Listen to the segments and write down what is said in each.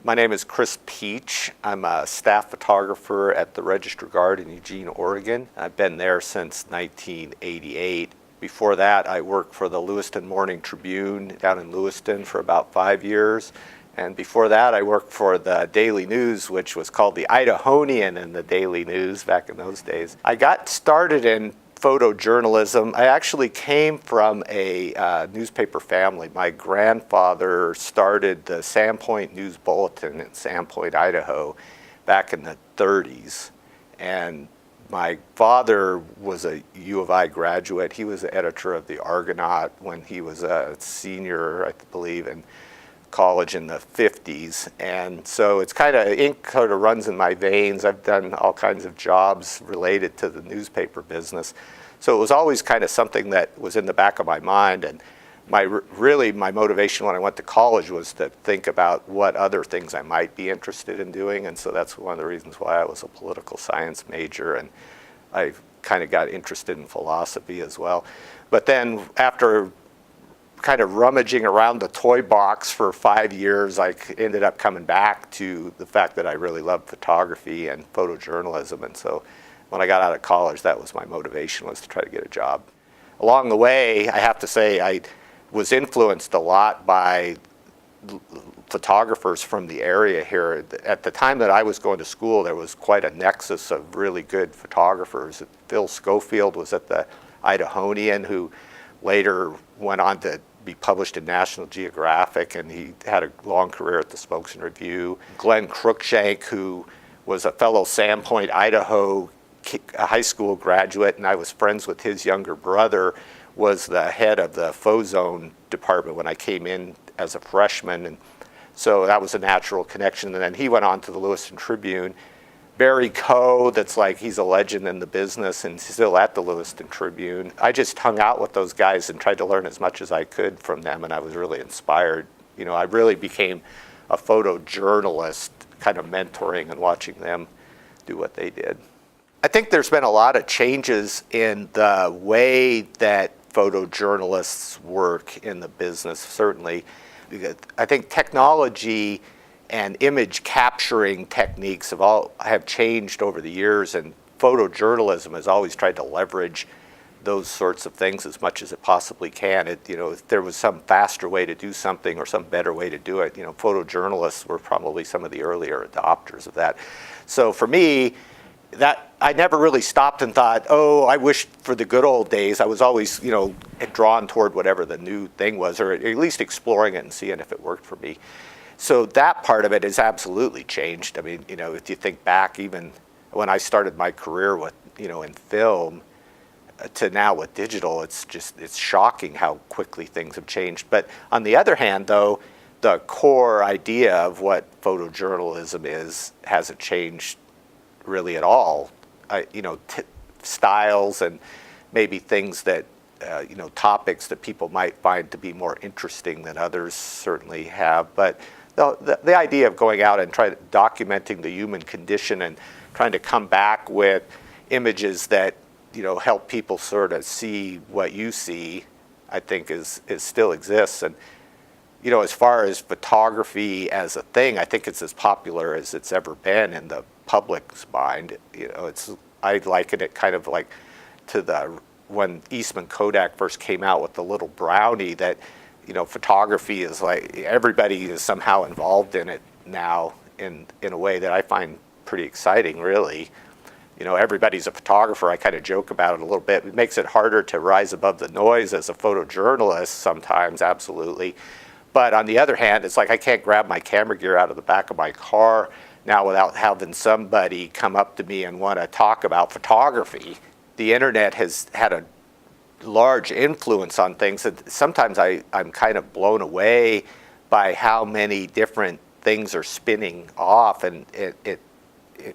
My name is Christ Pietsch. I'm a staff photographer at the Register Guard in Eugene, Oregon. I've been there since 1988. Before that, I worked for the Lewiston Morning Tribune down in Lewiston for about 5 years. And before that, I worked for the Daily News, which was called the Idahonian in the Daily News back in those days. I got started in photojournalism. I actually came from a newspaper family. My grandfather started the Sandpoint News Bulletin in Sandpoint, Idaho back in the 30s. And my father was a U of I graduate. He was the editor of the Argonaut when he was a senior, I believe, in college in the 50s. And so it's ink kind of runs in my veins. I've done all kinds of jobs related to the newspaper business. So it was always kind of something that was in the back of my mind. And my motivation when I went to college was to think about what other things I might be interested in doing. And so that's one of the reasons why I was a political science major. And I kind of got interested in philosophy as well. But then after kind of rummaging around the toy box for 5 years, I ended up coming back to the fact that I really loved photography and photojournalism. And so when I got out of college, that was my motivation, was to try to get a job. Along the way, I have to say, I was influenced a lot by photographers from the area here. At the time that I was going to school, there was quite a nexus of really good photographers. Phil Schofield was at the Idahonian, who later went on to be published in National Geographic, and he had a long career at the Spokesman Review. Glenn Cruikshank, who was a fellow Sandpoint, Idaho high school graduate, and I was friends with his younger brother, was the head of the Phozone department when I came in as a freshman. And so that was a natural connection. And then he went on to the Lewiston Tribune. Barry Coe, he's a legend in the business and still at the Lewiston Tribune. I just hung out with those guys and tried to learn as much as I could from them, and I was really inspired. You know, I really became a photojournalist, kind of mentoring and watching them do what they did. I think there's been a lot of changes in the way that photojournalists work in the business, certainly. I think technology and image capturing techniques have changed over the years, and photojournalism has always tried to leverage those sorts of things as much as it possibly can. If there was some faster way to do something or some better way to do it, photojournalists were probably some of the earlier adopters of that. So for me, that I never really stopped and thought, oh, I wish for the good old days. I was always, drawn toward whatever the new thing was, or at least exploring it and seeing if it worked for me. So that part of it has absolutely changed. I mean, if you think back, even when I started my career with, in film, to now with digital, it's shocking how quickly things have changed. But on the other hand, though, the core idea of what photojournalism hasn't changed really at all. Styles and maybe things that, topics that people might find to be more interesting than others certainly have. But the idea of going out and documenting the human condition and trying to come back with images that help people sort of see what you see, I think is still exists. And as far as photography as a thing, I think it's as popular as it's ever been in the public's mind. I liken it kind of like to when Eastman Kodak first came out with the little brownie, that photography is like everybody is somehow involved in it now in a way that I find pretty exciting, really. Everybody's a photographer. I kind of joke about it a little bit. It makes it harder to rise above the noise as a photojournalist sometimes, absolutely. But on the other hand, it's like I can't grab my camera gear out of the back of my car now without having somebody come up to me and want to talk about photography. The internet has had a large influence on things, and sometimes I'm kind of blown away by how many different things are spinning off, and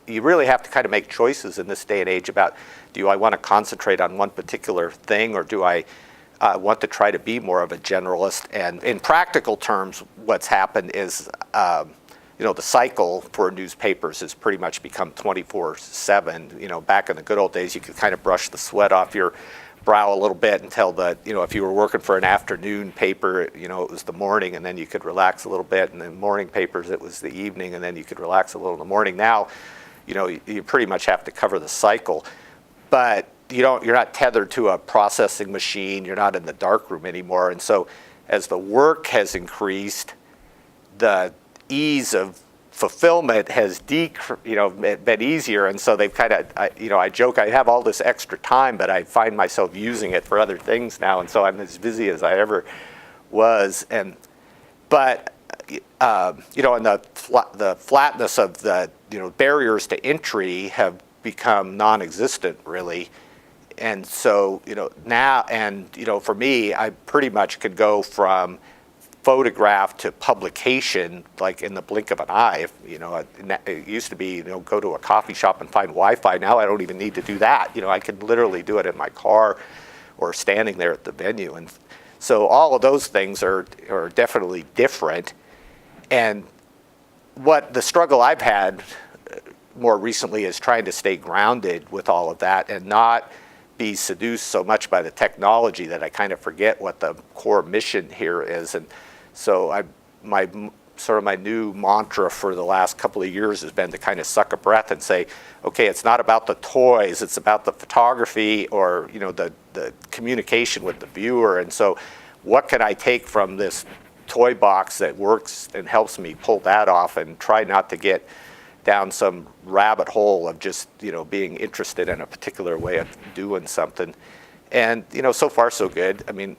you really have to kind of make choices in this day and age about, do I want to concentrate on one particular thing, or do I want to try to be more of a generalist? And in practical terms, what's happened is the cycle for newspapers has pretty much become 24/7. Back in the good old days, you could kind of brush the sweat off your brow a little bit until if you were working for an afternoon paper, it was the morning, and then you could relax a little bit, and then morning papers, it was the evening, and then you could relax a little in the morning. Now, you pretty much have to cover the cycle, but you're not tethered to a processing machine. You're not in the darkroom anymore, and so as the work has increased, the ease of fulfillment has been easier, and so they've kind of, I joke, I have all this extra time, but I find myself using it for other things now, and so I'm as busy as I ever was. But the flatness of the barriers to entry have become non-existent, really. And so now, and for me, I pretty much could go from photograph to publication like in the blink of an eye. It used to be go to a coffee shop and find Wi-Fi. Now I don't even need to do that. I can literally do it in my car or standing there at the venue. And so all of those things are definitely different. And what the struggle I've had more recently is trying to stay grounded with all of that and not be seduced so much by the technology that I kind of forget what the core mission here is. And so my new mantra for the last couple of years has been to kind of suck a breath and say, okay, it's not about the toys, it's about the photography or the communication with the viewer. And so what can I take from this toy box that works and helps me pull that off, and try not to get down some rabbit hole of just being interested in a particular way of doing something. And so far so good. I mean,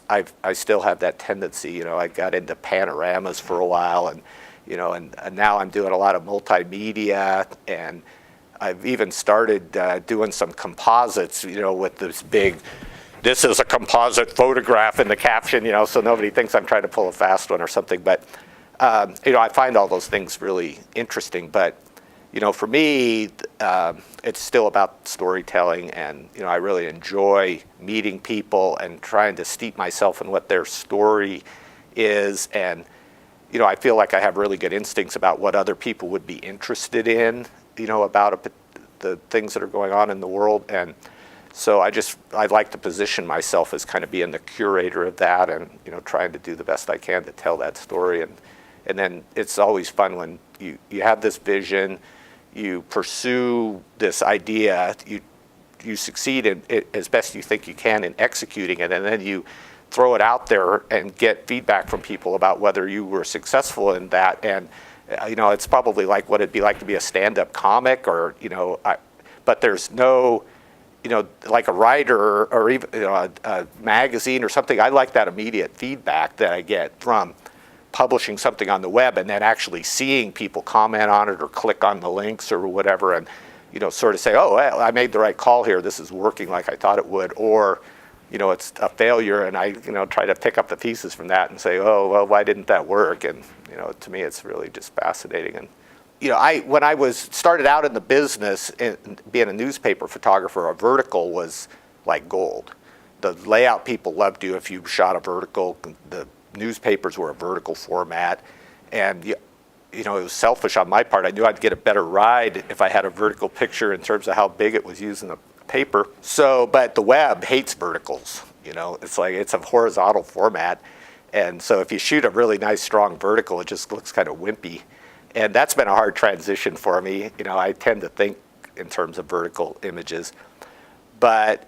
I still have that tendency. I got into panoramas for a while, and and now I'm doing a lot of multimedia, and I've even started doing some composites. With this big, this is a composite photograph in the caption. So nobody thinks I'm trying to pull a fast one or something. But I find all those things really interesting. But for me, it's still about storytelling, and I really enjoy meeting people and trying to steep myself in what their story is. And I feel like I have really good instincts about what other people would be interested in, about the things that are going on in the world. And so I'd like to position myself as kind of being the curator of that, and trying to do the best I can to tell that story. And then it's always fun when you have this vision, you pursue this idea, you succeed in it as best you think you can in executing it, and then you throw it out there and get feedback from people about whether you were successful in that. And it's probably like what it'd be like to be a stand-up comic, or but there's no like a writer or even a magazine or something. I like that immediate feedback that I get from publishing something on the web and then actually seeing people comment on it or click on the links or whatever, and sort of say, oh, well, I made the right call here, this is working like I thought it would, or it's a failure, and I try to pick up the pieces from that and say, oh, well, why didn't that work? And to me it's really just fascinating. And when I started out in the business, being a newspaper photographer, a vertical was like gold. The layout people loved you if you shot a vertical. The newspapers were a vertical format, and it was selfish on my part. I knew I'd get a better ride if I had a vertical picture in terms of how big it was used in the paper. But the web hates verticals. It's like it's a horizontal format, and so if you shoot a really nice strong vertical, it just looks kind of wimpy. And that's been a hard transition for me. I tend to think in terms of vertical images, but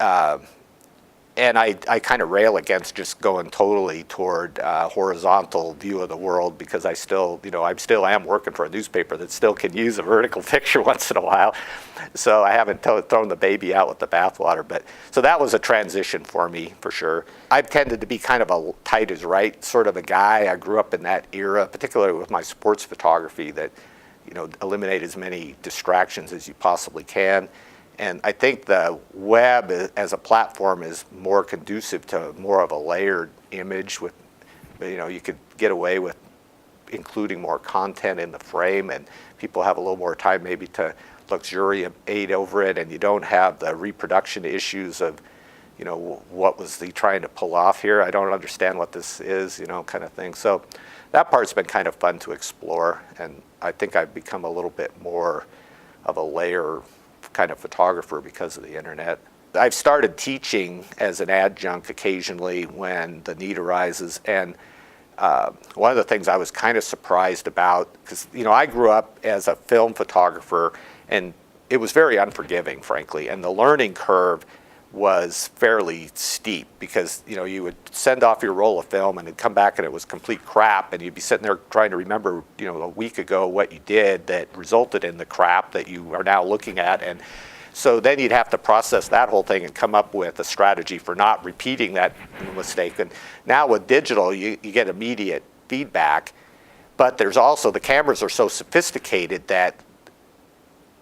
and I kind of rail against just going totally toward horizontal view of the world, because I still am working for a newspaper that still can use a vertical picture once in a while. So I haven't thrown the baby out with the bathwater. But so that was a transition for me, for sure. I've tended to be kind of a tight is right sort of a guy. I grew up in that era, particularly with my sports photography, that eliminate as many distractions as you possibly can. And I think the web as a platform is more conducive to more of a layered image with, you could get away with including more content in the frame, and people have a little more time maybe to luxuriate over it, and you don't have the reproduction issues of, what was he trying to pull off here? I don't understand what this is, kind of thing. So that part's been kind of fun to explore, and I think I've become a little bit more of a layer kind of photographer because of the internet. I've started teaching as an adjunct occasionally when the need arises, and one of the things I was kind of surprised about, because I grew up as a film photographer, and it was very unforgiving, frankly, and the learning curve was fairly steep, because you would send off your roll of film and it'd come back and it was complete crap, and you'd be sitting there trying to remember a week ago what you did that resulted in the crap that you are now looking at. And so then you'd have to process that whole thing and come up with a strategy for not repeating that mistake. And now with digital, you get immediate feedback, but there's also, the cameras are so sophisticated that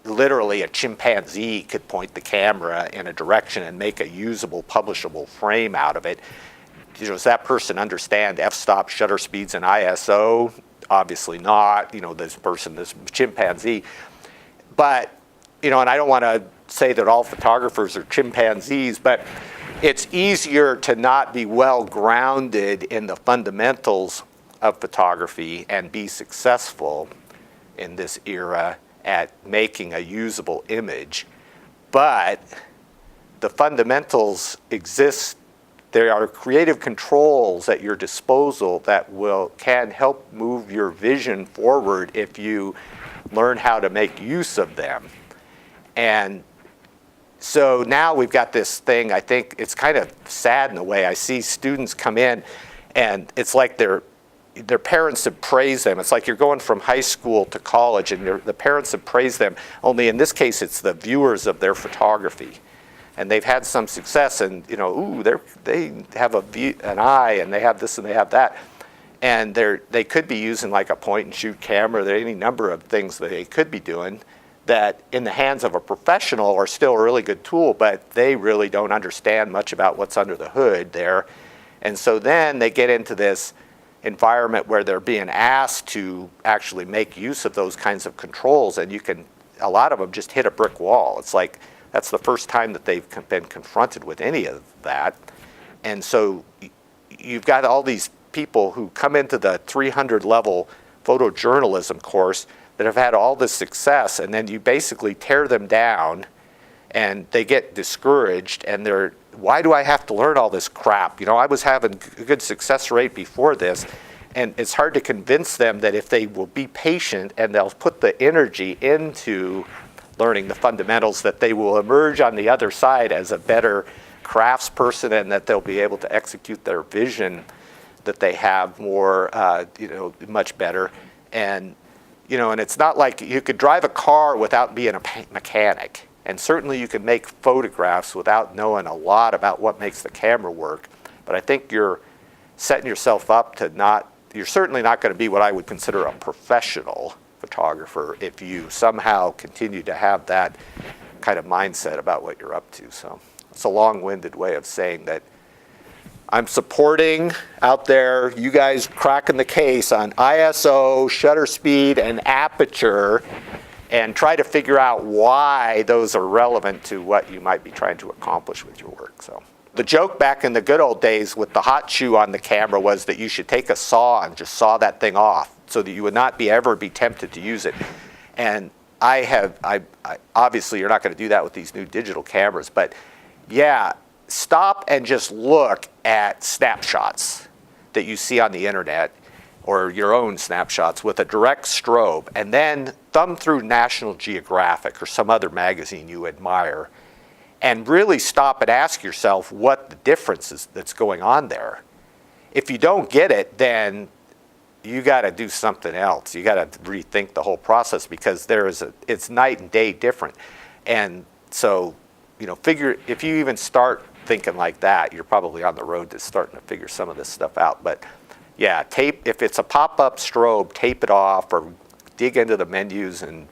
literally a chimpanzee could point the camera in a direction and make a usable, publishable frame out of it. Does that person understand f-stop, shutter speeds, and ISO? Obviously not, this chimpanzee. But, and I don't want to say that all photographers are chimpanzees, but it's easier to not be well grounded in the fundamentals of photography and be successful in this era at making a usable image. But the fundamentals exist. There are creative controls at your disposal that can help move your vision forward if you learn how to make use of them. And so now we've got this thing, I think it's kind of sad in a way. I see students come in and it's like their parents have praised them. It's like you're going from high school to college and the parents have praised them, only in this case it's the viewers of their photography. And they've had some success, and they have an eye, and they have this and they have that. And they could be using like a point and shoot camera. There are any number of things that they could be doing that in the hands of a professional are still a really good tool, but they really don't understand much about what's under the hood there. And so then they get into this environment where they're being asked to actually make use of those kinds of controls, and a lot of them just hit a brick wall. It's like that's the first time that they've been confronted with any of that. And so you've got all these people who come into the 300 level photojournalism course that have had all this success, and then you basically tear them down and they get discouraged, and why do I have to learn all this crap? I was having a good success rate before this, and it's hard to convince them that if they will be patient and they'll put the energy into learning the fundamentals, that they will emerge on the other side as a better craftsperson, and that they'll be able to execute their vision that they have more, much better. And and it's not like you could drive a car without being a mechanic. And certainly you can make photographs without knowing a lot about what makes the camera work. But I think you're setting yourself up you're certainly not going to be what I would consider a professional photographer if you somehow continue to have that kind of mindset about what you're up to. So it's a long-winded way of saying that I'm supporting out there you guys cracking the case on ISO, shutter speed, and aperture, and try to figure out why those are relevant to what you might be trying to accomplish with your work. So the joke back in the good old days with the hot shoe on the camera was that you should take a saw and just saw that thing off so that you would not ever be tempted to use it. And I obviously you're not going to do that with these new digital cameras, but yeah, stop and just look at snapshots that you see on the internet or your own snapshots with a direct strobe, and then thumb through National Geographic or some other magazine you admire and really stop and ask yourself what the difference is that's going on there. If you don't get it, then you got to do something else. You got to rethink the whole process, because it's night and day different. And so, if you even start thinking like that, you're probably on the road to starting to figure some of this stuff out. But yeah, if it's a pop-up strobe, tape it off or dig into the menus and,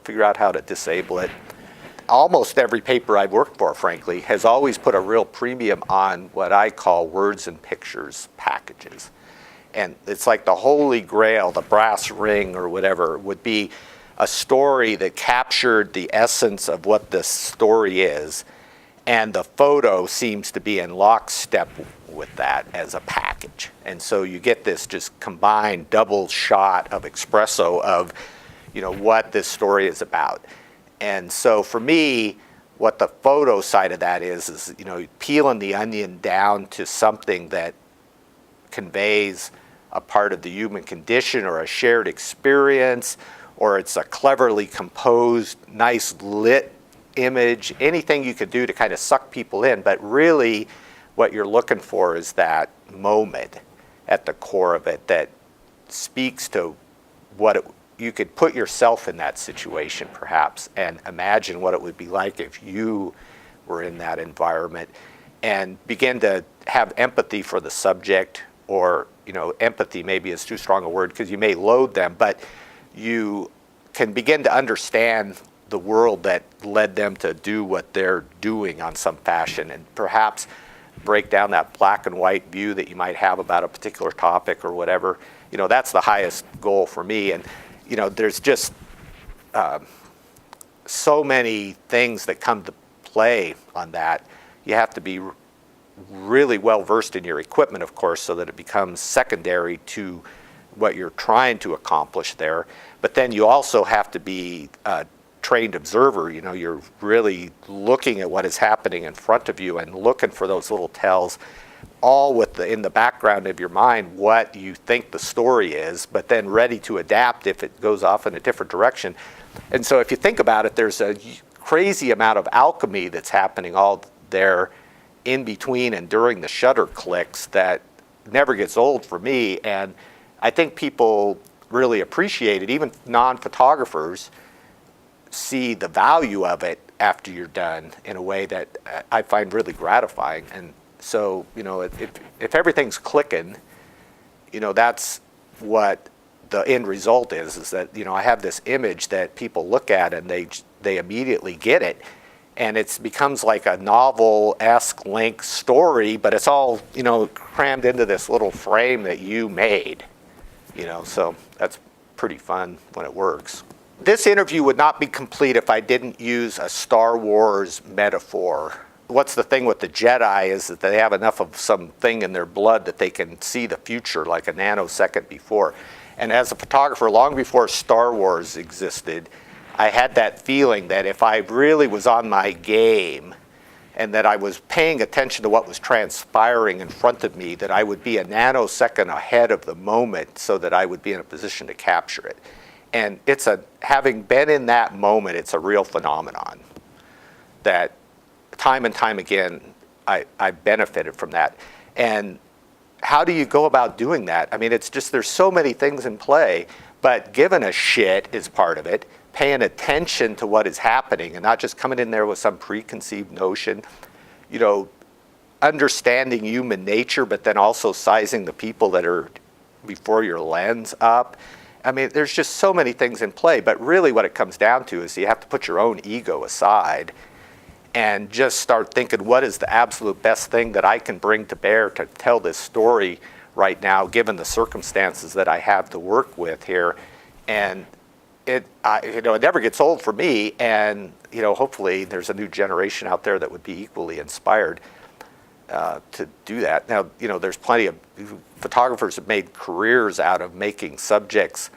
figure out how to disable it. Almost every paper I've worked for, frankly, has always put a real premium on what I call words and pictures packages. And it's like the holy grail, the brass ring or whatever, would be a story that captured the essence of what the story is, and the photo seems to be in lockstep with that as a package. And so you get this just combined double shot of espresso of, what this story is about. And so for me, what the photo side of that is peeling the onion down to something that conveys a part of the human condition or a shared experience, or it's a cleverly composed, nice lit image, anything you could do to kind of suck people in. But really what you're looking for is that moment at the core of it that speaks to you could put yourself in that situation perhaps and imagine what it would be like if you were in that environment, and begin to have empathy for the subject, or empathy maybe is too strong a word because you may loathe them, but you can begin to understand the world that led them to do what they're doing on some fashion, and perhaps break down that black and white view that you might have about a particular topic or whatever. That's the highest goal for me. And there's just so many things that come to play on that. You have to be really well versed in your equipment, of course, so that it becomes secondary to what you're trying to accomplish there. But then you also have to be a trained observer. You're really looking at what is happening in front of you and looking for those little tells, all in the background of your mind what you think the story is, but then ready to adapt if it goes off in a different direction. And so if you think about it, there's a crazy amount of alchemy that's happening all there in between and during the shutter clicks that never gets old for me. And I think people really appreciate it. Even non-photographers see the value of it after you're done in a way that I find really gratifying. And so, if everything's clicking, that's what the end result is that, I have this image that people look at and they immediately get it. And it becomes like a novel-esque length story, but it's all, crammed into this little frame that you made, so that's pretty fun when it works. This interview would not be complete if I didn't use a Star Wars metaphor. What's the thing with the Jedi is that they have enough of something in their blood that they can see the future like a nanosecond before. And as a photographer, long before Star Wars existed, I had that feeling that if I really was on my game and that I was paying attention to what was transpiring in front of me, that I would be a nanosecond ahead of the moment so that I would be in a position to capture it. And having been in that moment, it's a real phenomenon that time and time again, I benefited from that. And how do you go about doing that? I mean, it's just, there's so many things in play, but giving a shit is part of it. Paying attention to what is happening and not just coming in there with some preconceived notion, understanding human nature, but then also sizing the people that are before your lens up. I mean, there's just so many things in play, but really what it comes down to is you have to put your own ego aside and just start thinking, what is the absolute best thing that I can bring to bear to tell this story right now, given the circumstances that I have to work with here. And it never gets old for me, and hopefully there's a new generation out there that would be equally inspired to do that. Now, there's plenty of photographers that made careers out of making subjects,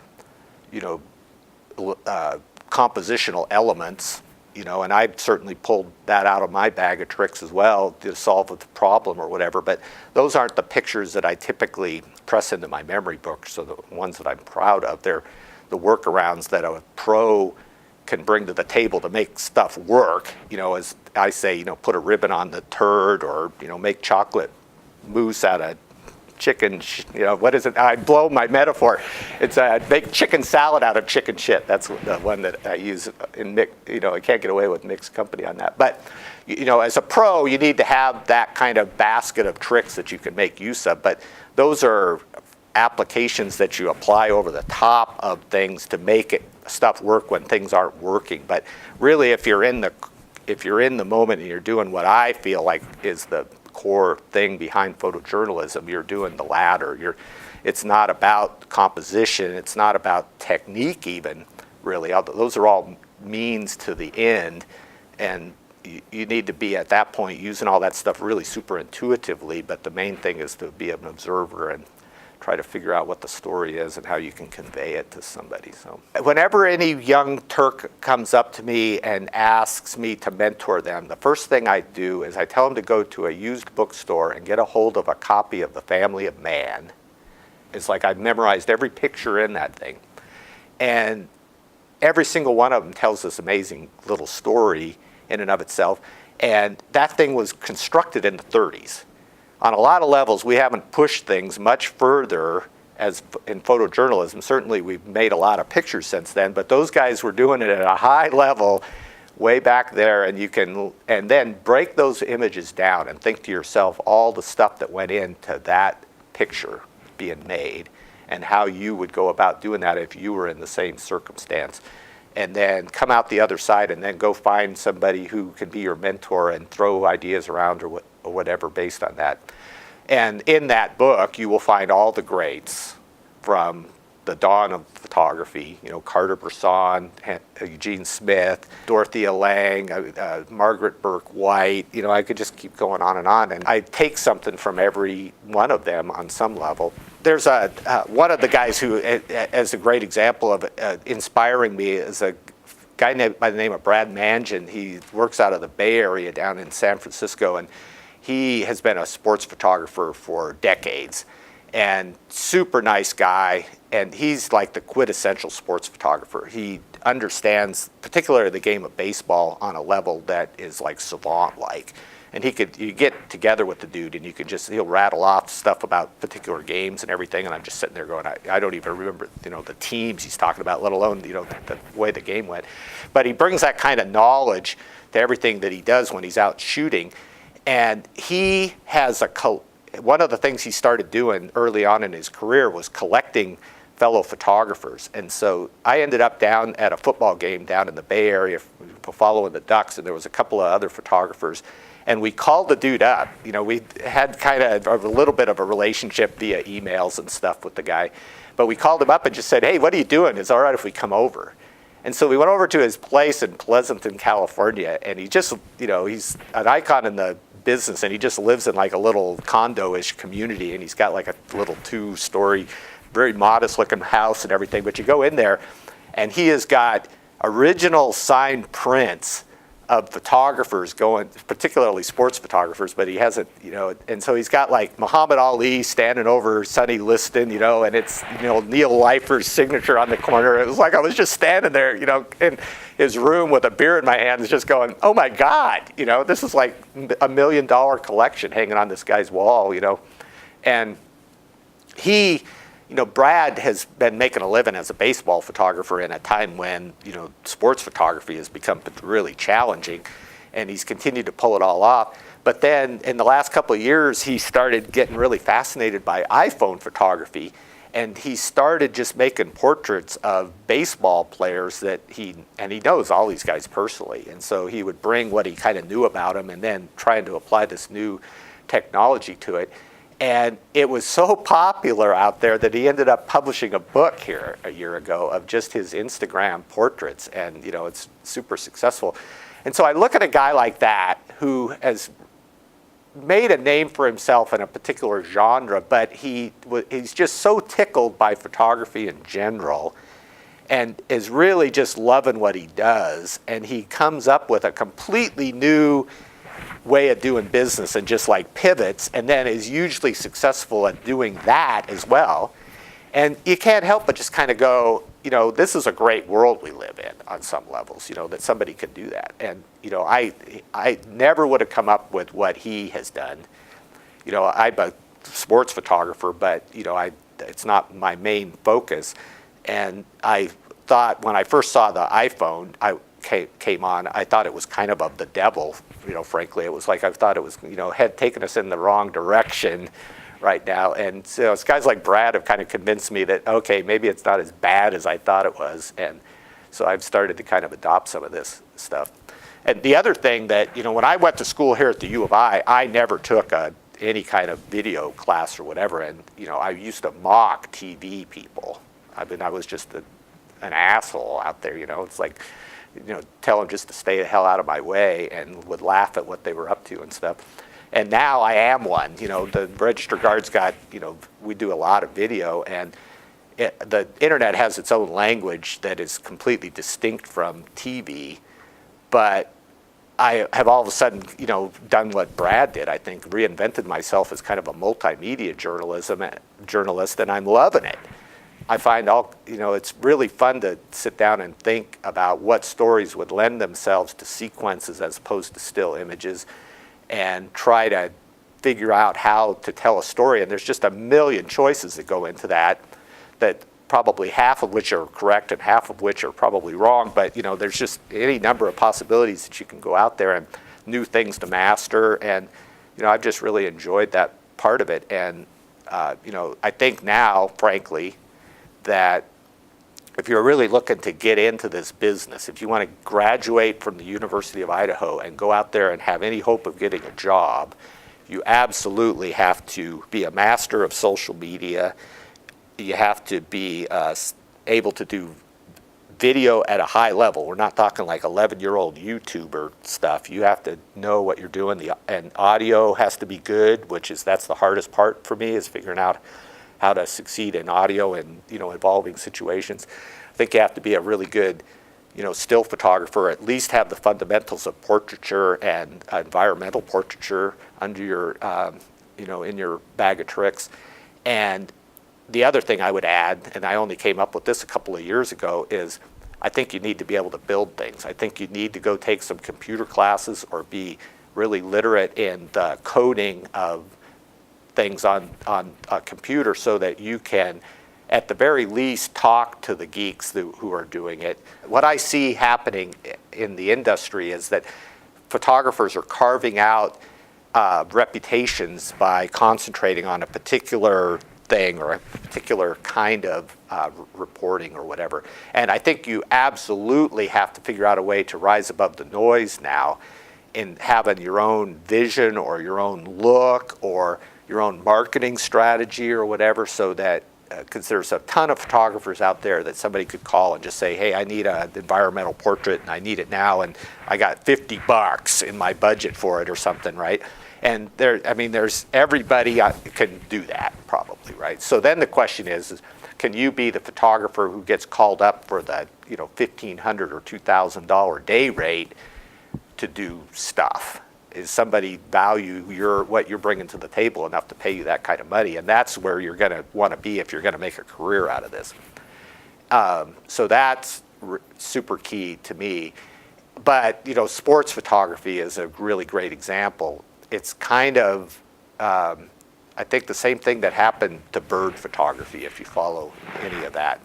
compositional elements, and I've certainly pulled that out of my bag of tricks as well to solve the problem or whatever. But those aren't the pictures that I typically press into my memory book. So the ones that I'm proud of, they're the workarounds that a pro can bring to the table to make stuff work. As I say, put a ribbon on the turd, or make chocolate mousse out of chicken. What is it? I blow my metaphor. It's make chicken salad out of chicken shit. That's the one that I use in mix. I can't get away with mixed company on that. But as a pro, you need to have that kind of basket of tricks that you can make use of. But those are applications that you apply over the top of things to make stuff work when things aren't working. But really, if you're in the moment and you're doing what I feel like is the core thing behind photojournalism, you're doing the latter. It's not about composition. It's not about technique even, really. Those are all means to the end. And you need to be at that point using all that stuff really super intuitively, but the main thing is to be an observer and try to figure out what the story is and how you can convey it to somebody. So whenever any young Turk comes up to me and asks me to mentor them, the first thing I do is I tell them to go to a used bookstore and get a hold of a copy of The Family of Man. It's like I've memorized every picture in that thing. And every single one of them tells this amazing little story in and of itself. And that thing was constructed in the 30s. On a lot of levels, we haven't pushed things much further as in photojournalism. Certainly, we've made a lot of pictures since then, but those guys were doing it at a high level way back there, and then break those images down and think to yourself all the stuff that went into that picture being made and how you would go about doing that if you were in the same circumstance. And then come out the other side and then go find somebody who can be your mentor and throw ideas around or whatever based on that. And in that book, you will find all the greats from the dawn of photography, Carter Bresson, Eugene Smith, Dorothea Lange, Margaret Burke White. I could just keep going on. And I take something from every one of them on some level. There's one of the guys who, as a great example of inspiring me, is a guy by the name of Brad Mangin. He works out of the Bay Area down in San Francisco, and he has been a sports photographer for decades. And super nice guy, and he's like the quintessential sports photographer. He understands particularly the game of baseball on a level that is like savant-like. And you get together with the dude and he'll rattle off stuff about particular games and everything, and I'm just sitting there going, I don't even remember, the teams he's talking about, let alone, the way the game went. But he brings that kind of knowledge to everything that he does when he's out shooting. And he has one of the things he started doing early on in his career was collecting fellow photographers. And so I ended up down at a football game down in the Bay Area following the Ducks, and there was a couple of other photographers. And we called the dude up. We had kind of a little bit of a relationship via emails and stuff with the guy. But we called him up and just said, hey, what are you doing? Is it all right if we come over? And so we went over to his place in Pleasanton, California, and he just, he's an icon in the business, and he just lives in like a little condo-ish community, and he's got like a little 2-story, very modest-looking house and everything. But you go in there, and he has got original signed prints of photographers going, particularly sports photographers, but he hasn't, and so he's got like Muhammad Ali standing over Sonny Liston, and it's, Neil Leifer's signature on the corner. It was like I was just standing there, in his room with a beer in my hand, just going, oh my God, this is like $1 million collection hanging on this guy's wall, and he, Brad has been making a living as a baseball photographer in a time when, sports photography has become really challenging, and he's continued to pull it all off. But then in the last couple of years, he started getting really fascinated by iPhone photography, and he started just making portraits of baseball players and he knows all these guys personally. And so he would bring what he kind of knew about them and then trying to apply this new technology to it. And it was so popular out there that he ended up publishing a book here a year ago of just his Instagram portraits, and it's super successful. And so I look at a guy like that who has made a name for himself in a particular genre, but he's just so tickled by photography in general and is really just loving what he does, and he comes up with a completely new way of doing business and just like pivots, and then is usually successful at doing that as well. And you can't help but just kind of go, this is a great world we live in on some levels, that somebody could do that. And, I never would have come up with what he has done. I'm a sports photographer, but, it's not my main focus. And I thought when I first saw the iPhone, came on, I thought it was kind of the devil, frankly. It was like I thought it was, had taken us in the wrong direction right now. And so it's guys like Brad have kind of convinced me that, okay, maybe it's not as bad as I thought it was. And so I've started to kind of adopt some of this stuff. And the other thing that, when I went to school here at the U of I never took any kind of video class or whatever. And, I used to mock TV people. I was just an asshole out there, It's like, tell them just to stay the hell out of my way, and would laugh at what they were up to and stuff. And now I am one. The Register Guard's got, we do a lot of video, and the internet has its own language that is completely distinct from TV, but I have all of a sudden, done what Brad did, I think, reinvented myself as kind of a multimedia journalist, and I'm loving it. I find it's really fun to sit down and think about what stories would lend themselves to sequences as opposed to still images, and try to figure out how to tell a story. And there's just a million choices that go into that probably half of which are correct and half of which are probably wrong. But there's just any number of possibilities that you can go out there and new things to master. And I've just really enjoyed that part of it. And I think now, frankly, that if you're really looking to get into this business, if you want to graduate from the University of Idaho and go out there and have any hope of getting a job, you absolutely have to be a master of social media. You have to be able to do video at a high level. We're not talking like 11-year-old YouTuber stuff. You have to know what you're doing. And audio has to be good, that's the hardest part for me, is figuring out how to succeed in audio and involving situations. I think you have to be a really good still photographer, at least have the fundamentals of portraiture and environmental portraiture under your in your bag of tricks. And the other thing I would add, and I only came up with this a couple of years ago, is I think you need to be able to build things. I think you need to go take some computer classes or be really literate in the coding of things on a computer, so that you can, at the very least, talk to the geeks who are doing it. What I see happening in the industry is that photographers are carving out reputations by concentrating on a particular thing or a particular kind of reporting or whatever. And I think you absolutely have to figure out a way to rise above the noise now in having your own vision or your own look or your own marketing strategy or whatever, so that because there's a ton of photographers out there that somebody could call and just say, hey, I need an environmental portrait and I need it now, and I got $50 in my budget for it or something, right? And there's everybody can do that probably, right? So then the question is can you be the photographer who gets called up for the $1,500 or $2,000 day rate to do stuff? Is somebody value what you're bringing to the table enough to pay you that kind of money? And that's where you're going to want to be if you're going to make a career out of this. So that's super key to me. But sports photography is a really great example. It's kind of, I think, the same thing that happened to bird photography, if you follow any of that.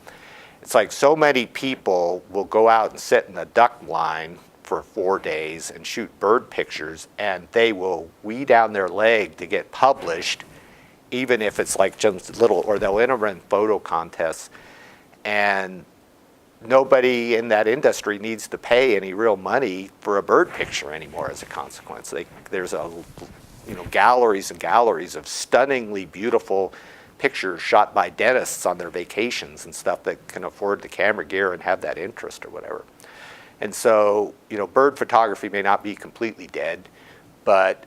It's like so many people will go out and sit in a duck line for 4 days and shoot bird pictures, and they will wee down their leg to get published, even if it's like just little, or they'll enter in photo contests, and nobody in that industry needs to pay any real money for a bird picture anymore as a consequence. There's galleries and galleries of stunningly beautiful pictures shot by dentists on their vacations and stuff that can afford the camera gear and have that interest or whatever. And so, bird photography may not be completely dead, but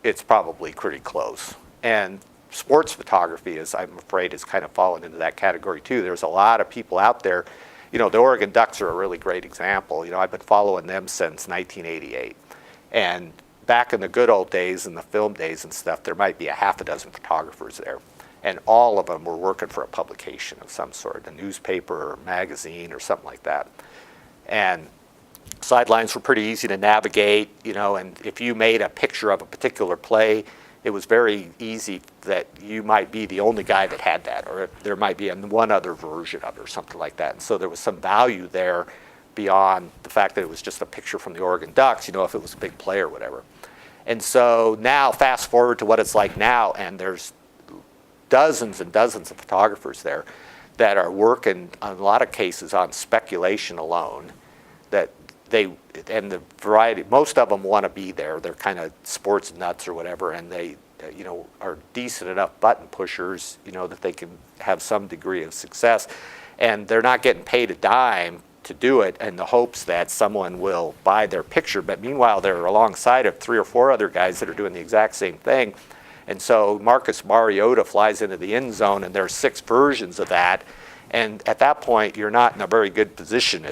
it's probably pretty close. And sports photography, I'm afraid, has kind of fallen into that category too. There's a lot of people out there. The Oregon Ducks are a really great example. I've been following them since 1988. And back in the good old days, in the film days and stuff, there might be a half a dozen photographers there. And all of them were working for a publication of some sort, a newspaper or magazine or something like that. And sidelines were pretty easy to navigate, and if you made a picture of a particular play, it was very easy that you might be the only guy that had that, or there might be one other version of it or something like that. And so there was some value there beyond the fact that it was just a picture from the Oregon Ducks, if it was a big play or whatever. And so now, fast forward to what it's like now, and there's dozens and dozens of photographers there that are working, in a lot of cases, on speculation alone, that and the variety, most of them want to be there. They're kind of sports nuts or whatever, and they, are decent enough button pushers, that they can have some degree of success. And they're not getting paid a dime to do it in the hopes that someone will buy their picture. But meanwhile, they're alongside of 3 or 4 other guys that are doing the exact same thing. And so Marcus Mariota flies into the end zone, and there's 6 versions of that. And at that point, you're not in a very good position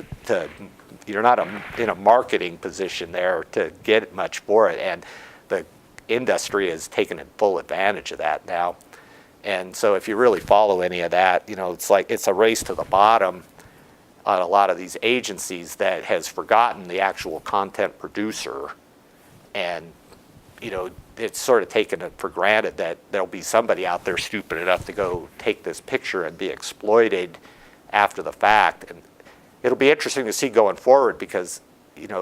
you're not in a marketing position there to get much for it. And the industry has taken full advantage of that now. And so if you really follow any of that, it's like it's a race to the bottom on a lot of these agencies that has forgotten the actual content producer. And, it's sort of taken it for granted that there'll be somebody out there stupid enough to go take this picture and be exploited after the fact. And it'll be interesting to see going forward because,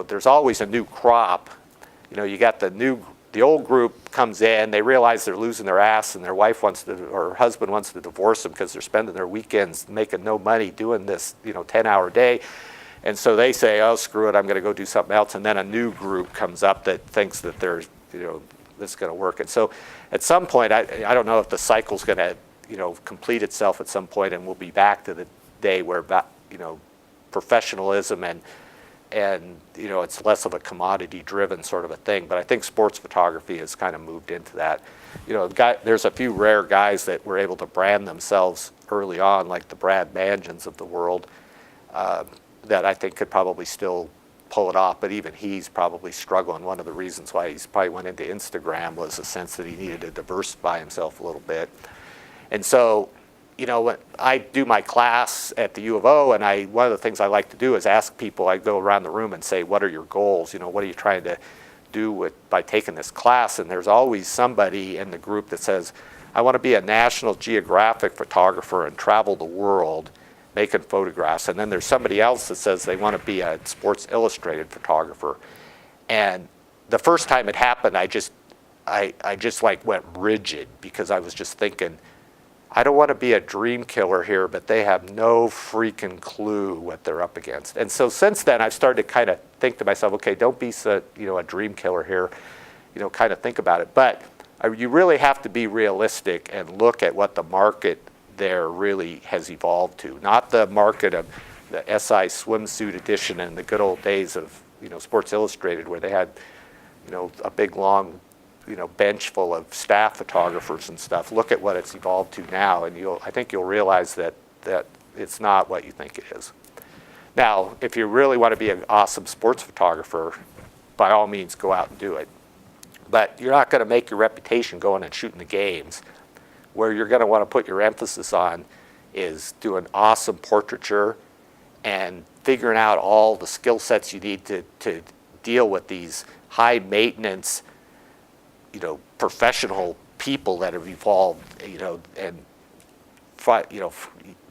there's always a new crop. You got the old group comes in, they realize they're losing their ass and their wife or husband wants to divorce them because they're spending their weekends making no money doing this, 10-hour day. And so they say, oh, screw it, I'm going to go do something else. And then a new group comes up that thinks that there's, this is going to work. And so at some point, I don't know if the cycle's going to, complete itself at some point and we'll be back to the day where, professionalism and it's less of a commodity-driven sort of a thing. But I think sports photography has kind of moved into that. There's a few rare guys that were able to brand themselves early on, like the Brad Mansions of the world, that I think could probably still pull it off. But even he's probably struggling. One of the reasons why he's probably went into Instagram was a sense that he needed to diversify himself a little bit. And so, when I do my class at the U of O, and one of the things I like to do is ask people, I go around the room and say, what are your goals? What are you trying to do by taking this class? And there's always somebody in the group that says, I want to be a National Geographic photographer and travel the world making photographs. And then there's somebody else that says they want to be a Sports Illustrated photographer. And the first time it happened, I just like went rigid because I was just thinking, I don't want to be a dream killer here, but they have no freaking clue what they're up against. And so since then, I've started to kind of think to myself, okay, don't be a dream killer here, kind of think about it. But you really have to be realistic and look at what the market there really has evolved to. Not the market of the SI swimsuit edition in the good old days of, Sports Illustrated where they had, a big long bench full of staff photographers and stuff. Look at what it's evolved to now, and I think you'll realize that it's not what you think it is. Now, if you really want to be an awesome sports photographer, by all means, go out and do it. But you're not going to make your reputation going and shooting the games. Where you're going to want to put your emphasis on is doing awesome portraiture and figuring out all the skill sets you need to deal with these high maintenance, professional people that have evolved, and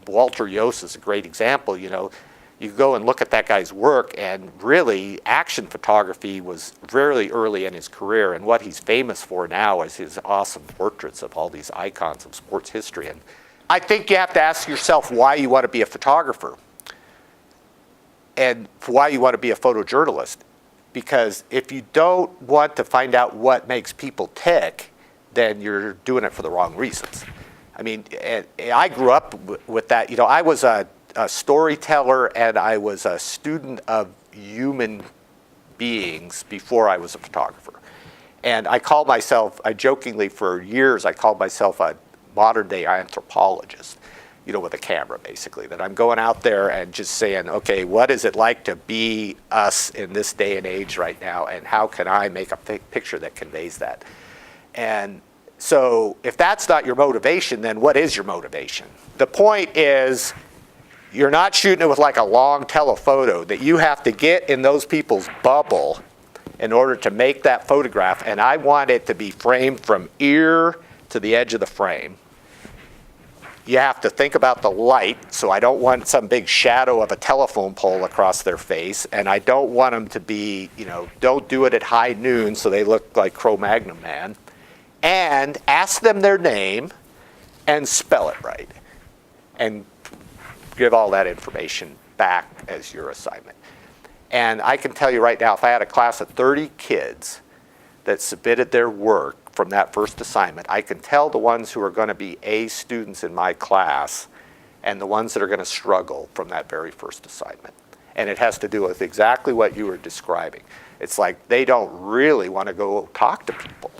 Walter Yost is a great example. You go and look at that guy's work, and really action photography was very early in his career, and what he's famous for now is his awesome portraits of all these icons of sports history. And I think you have to ask yourself why you want to be a photographer and why you want to be a photojournalist. Because if you don't want to find out what makes people tick, then you're doing it for the wrong reasons. I mean, I grew up with that. I was a storyteller and I was a student of human beings before I was a photographer. And I jokingly for years, I called myself a modern day anthropologist, with a camera basically, that I'm going out there and just saying, okay, what is it like to be us in this day and age right now, and how can I make a picture that conveys that? And so if that's not your motivation, then what is your motivation? The point is, you're not shooting it with like a long telephoto, that you have to get in those people's bubble in order to make that photograph. And I want it to be framed from ear to the edge of the frame. You have to think about the light, so I don't want some big shadow of a telephone pole across their face, and I don't want them to be, don't do it at high noon so they look like Cro-Magnon Man. And ask them their name and spell it right. And give all that information back as your assignment. And I can tell you right now, if I had a class of 30 kids that submitted their work from that first assignment, I can tell the ones who are going to be A students in my class and the ones that are going to struggle from that very first assignment. And it has to do with exactly what you were describing. It's like they don't really want to go talk to people.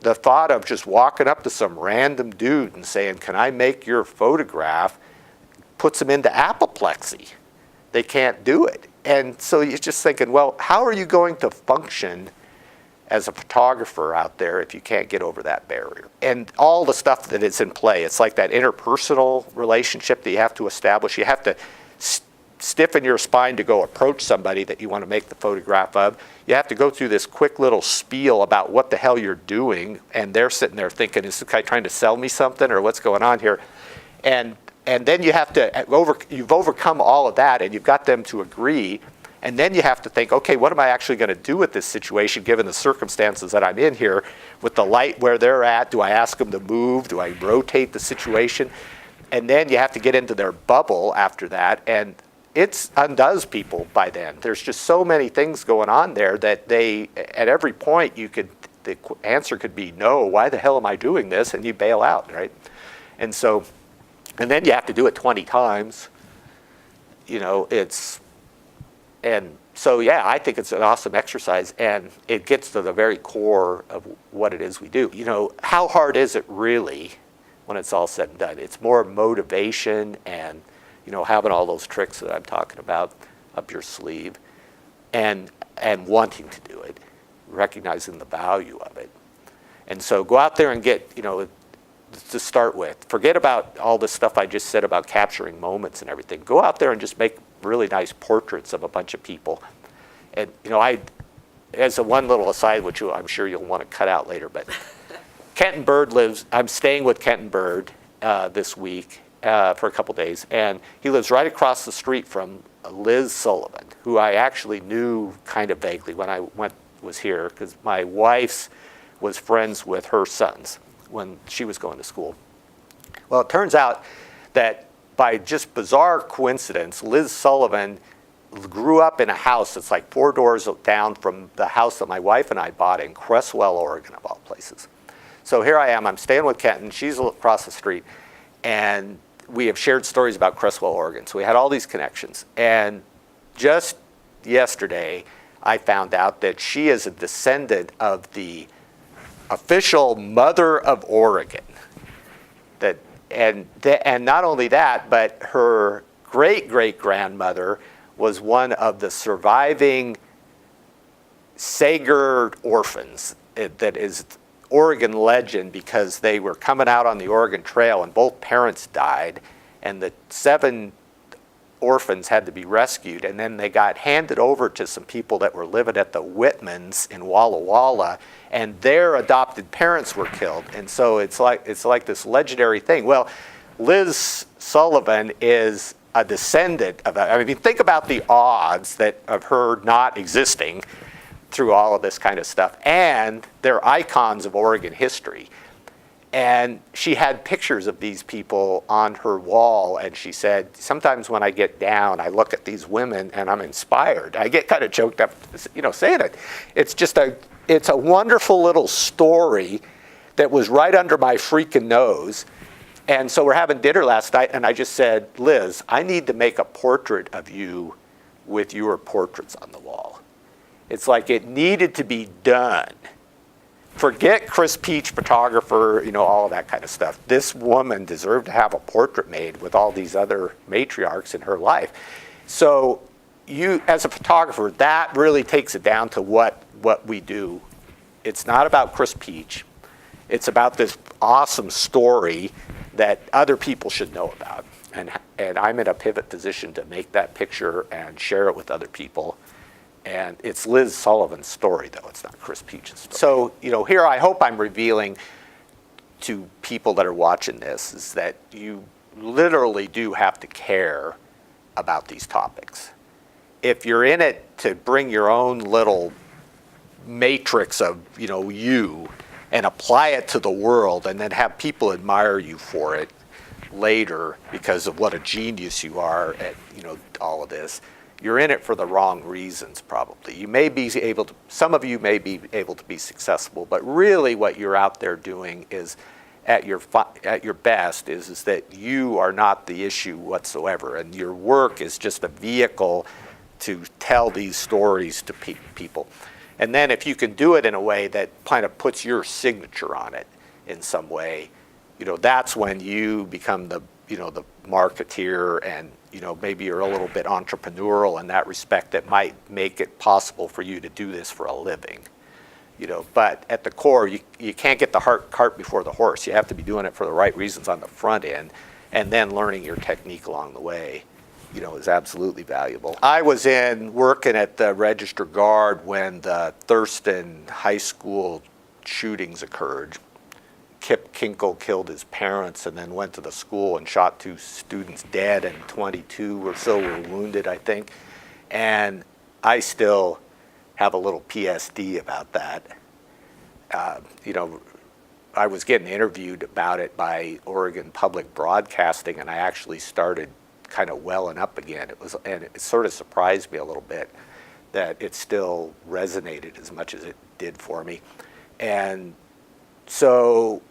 The thought of just walking up to some random dude and saying, can I make your photograph, puts them into apoplexy. They can't do it. And so you're just thinking, well, how are you going to function as a photographer out there if you can't get over that barrier? And all the stuff that is in play, it's like that interpersonal relationship that you have to establish. You have to stiffen your spine to go approach somebody that you want to make the photograph of. You have to go through this quick little spiel about what the hell you're doing, and they're sitting there thinking, is this guy trying to sell me something, or what's going on here? And then you have to, you've overcome all of that, and you've got them to agree, and then you have to think, okay, what am I actually going to do with this situation given the circumstances that I'm in here with the light where they're at? Do I ask them to move? Do I rotate the situation? And then you have to get into their bubble after that, and it undoes people by then. There's just so many things going on there that they, at every point, the answer could be no. Why the hell am I doing this? And you bail out, right? And then you have to do it 20 times. And so yeah, I think it's an awesome exercise, and it gets to the very core of what it is we do. How hard is it really when it's all said and done? It's more motivation and having all those tricks that I'm talking about up your sleeve, and wanting to do it, recognizing the value of it. And so go out there and get, to start with, forget about all the stuff I just said about capturing moments and everything. Go out there and just make really nice portraits of a bunch of people. And, as a one little aside, which I'm sure you'll want to cut out later, but Kenton Bird I'm staying with Kenton Bird this week. For a couple days, and he lives right across the street from Liz Sullivan, who I actually knew kind of vaguely when I was here, because my wife's was friends with her sons when she was going to school. Well, it turns out that by just bizarre coincidence, Liz Sullivan grew up in a house that's like 4 doors down from the house that my wife and I bought in Cresswell, Oregon, of all places. So here I am, I'm staying with Kenton, she's across the street, and we have shared stories about Cresswell, Oregon. So we had all these connections. And just yesterday, I found out that she is a descendant of the official mother of Oregon. And not only that, but her great-great-grandmother was one of the surviving Sager orphans. That is Oregon legend, because they were coming out on the Oregon Trail and both parents died, and the 7 orphans had to be rescued, and then they got handed over to some people that were living at the Whitmans in Walla Walla, and their adopted parents were killed. And so it's like this legendary thing. Well, Liz Sullivan is a descendant of that. I mean, think about the odds of her not existing through all of this kind of stuff, and they're icons of Oregon history. And she had pictures of these people on her wall, and she said, sometimes when I get down, I look at these women and I'm inspired. I get kind of choked up, saying it. It's a wonderful little story that was right under my freaking nose. And so we're having dinner last night, and I just said, Liz, I need to make a portrait of you with your portraits on the wall. It's like it needed to be done. Forget Christ Pietsch photographer, all of that kind of stuff. This woman deserved to have a portrait made with all these other matriarchs in her life. So you, as a photographer, that really takes it down to what we do. It's not about Christ Pietsch. It's about this awesome story that other people should know about. And I'm in a pivot position to make that picture and share it with other people. And it's Liz Sullivan's story, though. It's not Christ Pietsch's story. So, here I hope I'm revealing to people that are watching this is that you literally do have to care about these topics. If you're in it to bring your own little matrix of, you and apply it to the world and then have people admire you for it later because of what a genius you are at, all of this, you're in it for the wrong reasons, probably. You may be able to, some of you may be able to be successful, but really what you're out there doing is at your best is that you are not the issue whatsoever, and your work is just a vehicle to tell these stories to people. And then if you can do it in a way that kind of puts your signature on it in some way, that's when you become the marketeer, and maybe you're a little bit entrepreneurial in that respect that might make it possible for you to do this for a living. But at the core, you can't get the cart before the horse. You have to be doing it for the right reasons on the front end, and then learning your technique along the way, is absolutely valuable. I was working at the Register Guard when the Thurston High School shootings occurred. Kip Kinkle killed his parents and then went to the school and shot 2 students dead, and 22 or so were wounded, I think. And I still have a little PSD about that. I was getting interviewed about it by Oregon Public Broadcasting, and I actually started kind of welling up again. And it sort of surprised me a little bit that it still resonated as much as it did for me. And so,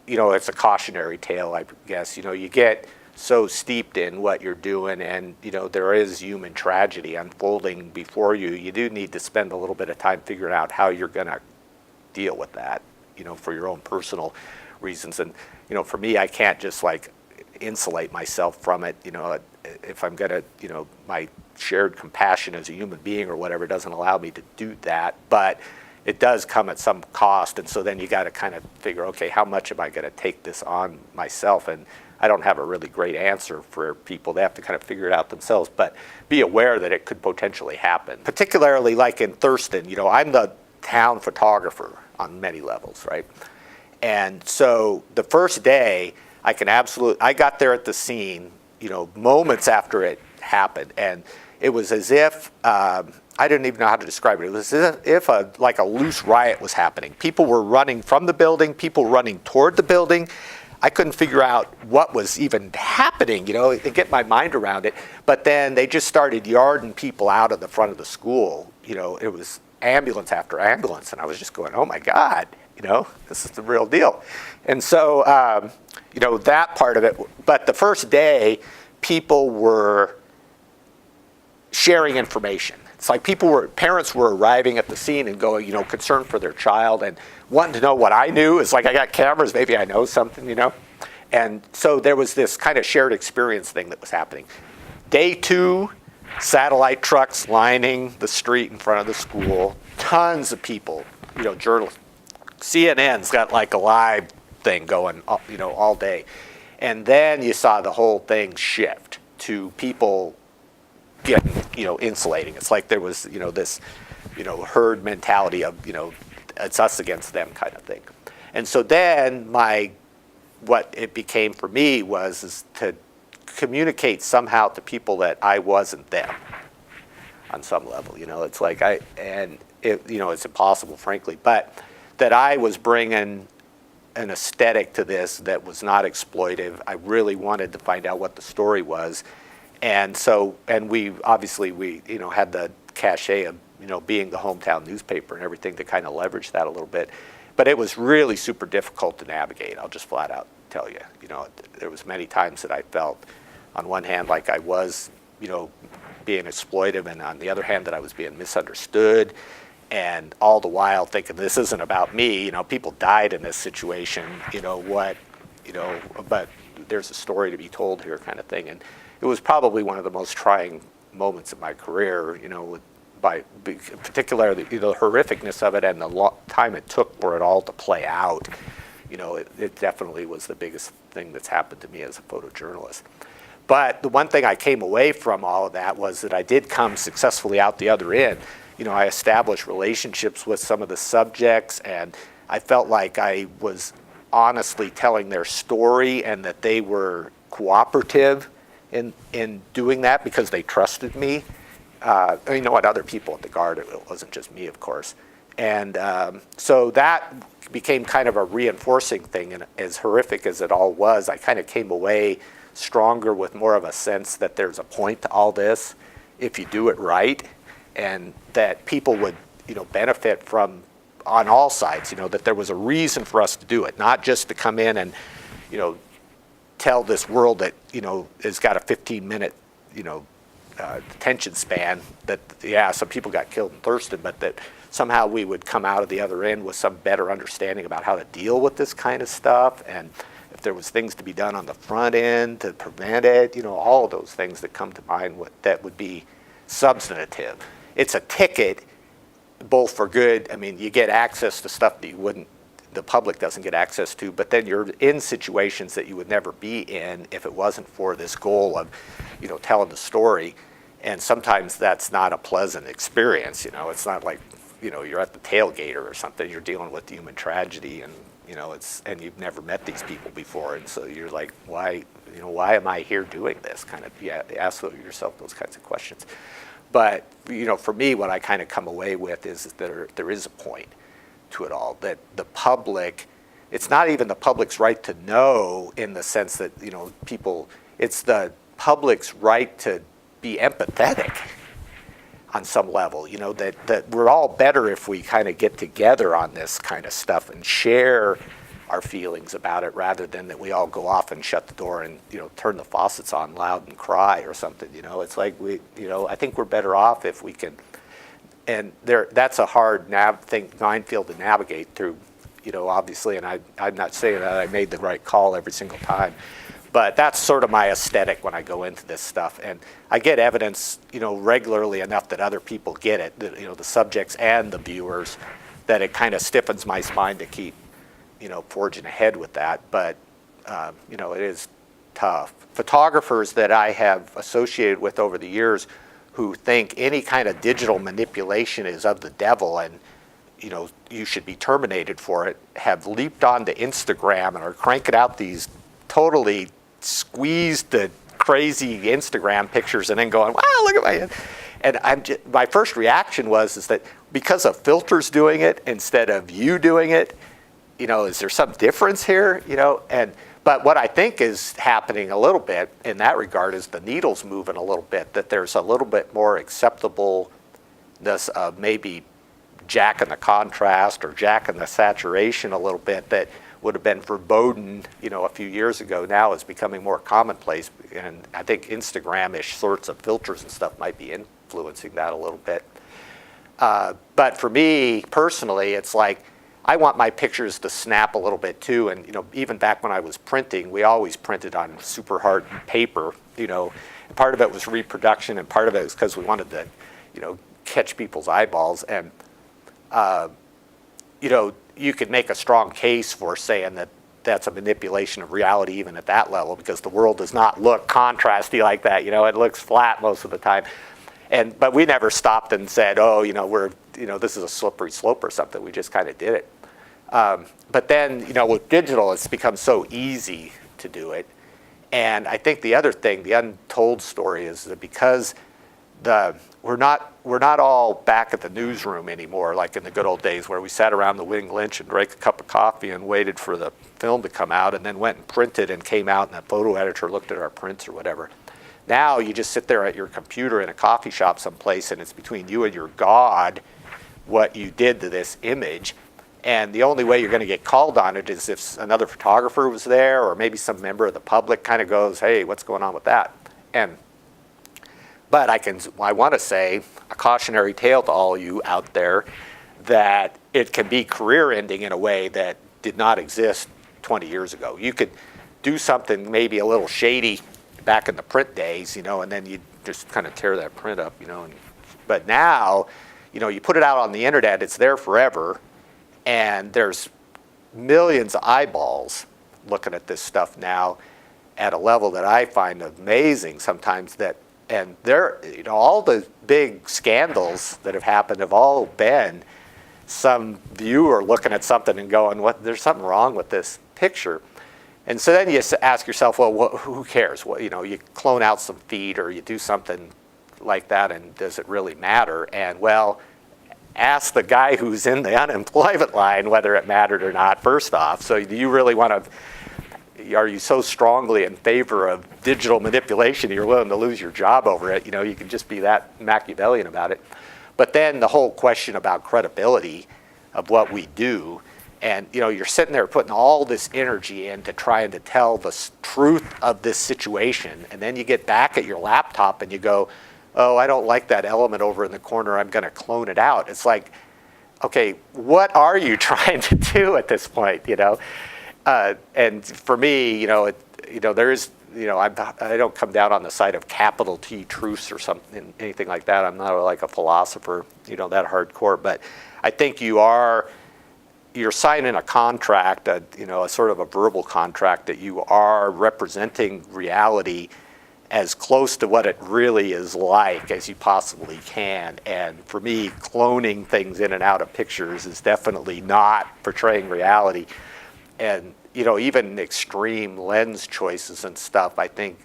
it's a cautionary tale, I guess. You get so steeped in what you're doing, and there is human tragedy unfolding before you. You do need to spend a little bit of time figuring out how you're going to deal with that, for your own personal reasons. And for me, I can't just insulate myself from it. If I'm going to, my shared compassion as a human being or whatever doesn't allow me to do that, but it does come at some cost. And so then you got to kind of figure, okay, how much am I going to take this on myself? And I don't have a really great answer for people. They have to kind of figure it out themselves, but be aware that it could potentially happen. Particularly like in Thurston, I'm the town photographer on many levels, right? And so the first day, I got there at the scene, moments after it happened, and it was as if, I didn't even know how to describe it. It was as if a loose riot was happening. People were running from the building, people running toward the building. I couldn't figure out what was even happening, to get my mind around it. But then they just started yarding people out of the front of the school. It was ambulance after ambulance, and I was just going, oh my God, this is the real deal. And so, that part of it. But the first day, people were sharing information. It's like parents were arriving at the scene and going, concerned for their child and wanting to know what I knew. It's like, I got cameras, maybe I know something, And so there was this kind of shared experience thing that was happening. Day 2, satellite trucks lining the street in front of the school, tons of people, journalists. CNN's got a live thing going, all day. And then you saw the whole thing shift to people getting, insulating. It's like there was, this, herd mentality of, it's us against them kind of thing. And so then what it became for me is to communicate somehow to people that I wasn't them on some level. It's like it's impossible, frankly, but that I was bringing an aesthetic to this that was not exploitive. I really wanted to find out what the story was. And so, we obviously had the cachet of, being the hometown newspaper and everything to kind of leverage that a little bit. But it was really super difficult to navigate. I'll just flat out tell you. There was many times that I felt, on one hand, like I was, being exploitive, and on the other hand, that I was being misunderstood. And all the while thinking, this isn't about me. People died in this situation. But there's a story to be told here, kind of thing. And it was probably one of the most trying moments of my career, particularly the horrificness of it and the time it took for it all to play out. It definitely was the biggest thing that's happened to me as a photojournalist. But the one thing I came away from all of that was that I did come successfully out the other end. I established relationships with some of the subjects, and I felt like I was honestly telling their story and that they were cooperative in doing that because they trusted me. Other people at the Guard, it wasn't just me, of course. And so that became kind of a reinforcing thing, and as horrific as it all was, I kind of came away stronger with more of a sense that there's a point to all this if you do it right, and that people would benefit from on all sides, that there was a reason for us to do it, not just to come in and, tell this world that, has got a 15-minute, attention span that, yeah, some people got killed in Thurston, but that somehow we would come out of the other end with some better understanding about how to deal with this kind of stuff, and if there was things to be done on the front end to prevent it, all of those things that come to mind that would be substantive. It's a ticket, both for good. I mean, you get access to stuff that the public doesn't get access to, but then you're in situations that you would never be in if it wasn't for this goal of, telling the story. And sometimes that's not a pleasant experience. It's not like, you're at the tailgater or something. You're dealing with human tragedy, and and you've never met these people before, and so you're like, why am I here doing this? Kind of, ask yourself those kinds of questions. But for me, what I kind of come away with is that there is a point to it all, that the public, it's not even the public's right to know in the sense that it's the public's right to be empathetic on some level, that we're all better if we kind of get together on this kind of stuff and share our feelings about it, rather than that we all go off and shut the door and turn the faucets on loud and cry or something. It's like I think we're better off if we can. And that's a hard minefield to navigate through, obviously. And I'm not saying that I made the right call every single time, but that's sort of my aesthetic when I go into this stuff. And I get evidence, regularly enough that other people get it, that, the subjects and the viewers, that it kind of stiffens my spine to keep, forging ahead with that. But, it is tough. Photographers that I have associated with over the years who think any kind of digital manipulation is of the devil and, you should be terminated for it, have leaped onto Instagram and are cranking out these totally squeezed the crazy Instagram pictures and then going, wow, look at my head. And my first reaction is that because a filter's doing it instead of you doing it, is there some difference here? But what I think is happening a little bit in that regard is the needle's moving a little bit, that there's a little bit more acceptableness of maybe jacking the contrast or jacking the saturation a little bit that would have been verboten, a few years ago. Now is becoming more commonplace, and I think Instagram-ish sorts of filters and stuff might be influencing that a little bit. But for me personally, it's like, I want my pictures to snap a little bit too, and even back when I was printing, we always printed on super hard paper. Part of it was reproduction, and part of it was because we wanted to, catch people's eyeballs. And you could make a strong case for saying that that's a manipulation of reality even at that level, because the world does not look contrasty like that. It looks flat most of the time. But we never stopped and said, oh, this is a slippery slope or something. We just kind of did it. But then, with digital, it's become so easy to do it. And I think the other thing, the untold story, is that because we're not all back at the newsroom anymore, like in the good old days where we sat around the wing lynch and drank a cup of coffee and waited for the film to come out and then went and printed and came out and a photo editor looked at our prints or whatever. Now you just sit there at your computer in a coffee shop someplace, and it's between you and your God what you did to this image. And the only way you're going to get called on it is if another photographer was there, or maybe some member of the public kind of goes, hey, what's going on with that? But I want to say a cautionary tale to all you out there, that it can be career ending in a way that did not exist 20 years ago. You could do something maybe a little shady back in the print days, and then you just kind of tear that print up, but now, you put it out on the internet, it's there forever, and there's millions of eyeballs looking at this stuff now at a level that I find amazing sometimes. And all the big scandals that have happened have all been some viewer looking at something and going, there's something wrong with this picture. And so then you ask yourself, well, who cares? You clone out some feed or you do something like that, and does it really matter? And ask the guy who's in the unemployment line whether it mattered or not, first off. So do you really are you so strongly in favor of digital manipulation you're willing to lose your job over it? You can just be that Machiavellian about it. But then the whole question about credibility, of what we do. And you're sitting there putting all this energy into trying to tell the truth of this situation, and then you get back at your laptop and you go, oh, I don't like that element over in the corner, I'm going to clone it out. It's like, okay, what are you trying to do at this point? And for me, there is, I don't come down on the side of capital T truths or something, anything like that. I'm not like a philosopher, that hardcore. But I think you're signing a contract, a sort of a verbal contract that you are representing reality as close to what it really is like as you possibly can. And for me, cloning things in and out of pictures is definitely not portraying reality. And even extreme lens choices and stuff, I think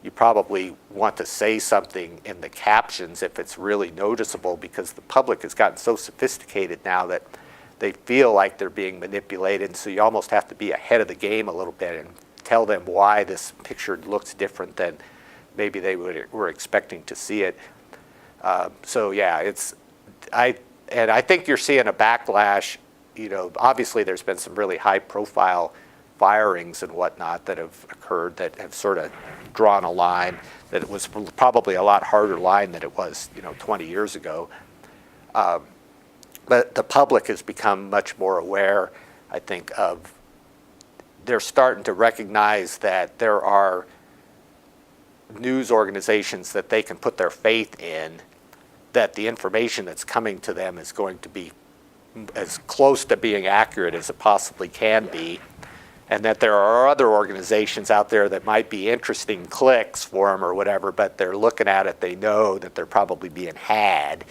you probably want to say something in the captions if it's really noticeable, because the public has gotten so sophisticated now that they feel like they're being manipulated. So you almost have to be ahead of the game a little bit and tell them why this picture looks different than maybe they were expecting to see it. So yeah, I think you're seeing a backlash. Obviously there's been some really high profile firings and whatnot that have occurred that have sort of drawn a line that it was probably a lot harder line than it was 20 years ago. But the public has become much more aware, I think, they're starting to recognize that there are news organizations that they can put their faith in, that the information that's coming to them is going to be as close to being accurate as it possibly can be, and that there are other organizations out there that might be interesting clicks for them or whatever, but they're looking at it, they know that they're probably being had.